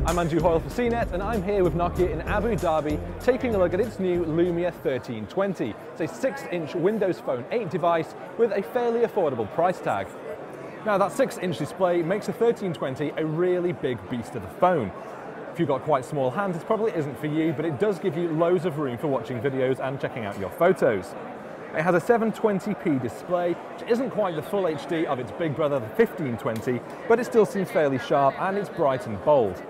I'm Andrew Hoyle for CNET, and I'm here with Nokia in Abu Dhabi taking a look at its new Lumia 1320. It's a 6-inch Windows Phone 8 device with a fairly affordable price tag. Now that 6-inch display makes the 1320 a really big beast of a phone. If you've got quite small hands, it probably isn't for you, but it does give you loads of room for watching videos and checking out your photos. It has a 720p display, which isn't quite the full HD of its big brother, the 1520, but it still seems fairly sharp and it's bright and bold.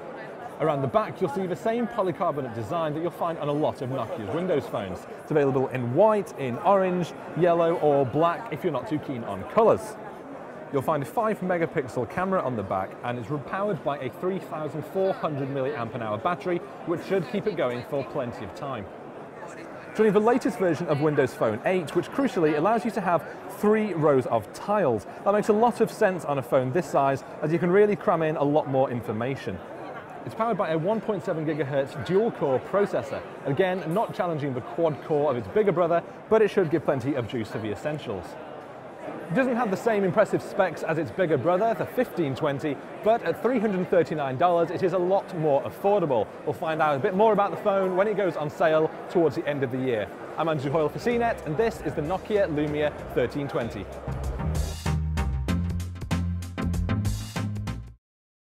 Around the back, you'll see the same polycarbonate design that you'll find on a lot of Nokia's Windows phones. It's available in white, in orange, yellow or black if you're not too keen on colours. You'll find a 5-megapixel camera on the back, and it's powered by a 3,400 mAh battery, which should keep it going for plenty of time. It's running the latest version of Windows Phone 8, which crucially allows you to have 3 rows of tiles. That makes a lot of sense on a phone this size, as you can really cram in a lot more information. It's powered by a 1.7 GHz dual-core processor. Again, not challenging the quad-core of its bigger brother, but it should give plenty of juice for the essentials. It doesn't have the same impressive specs as its bigger brother, the 1520, but at $339 it is a lot more affordable. We'll find out a bit more about the phone when it goes on sale towards the end of the year. I'm Andrew Hoyle for CNET, and this is the Nokia Lumia 1320.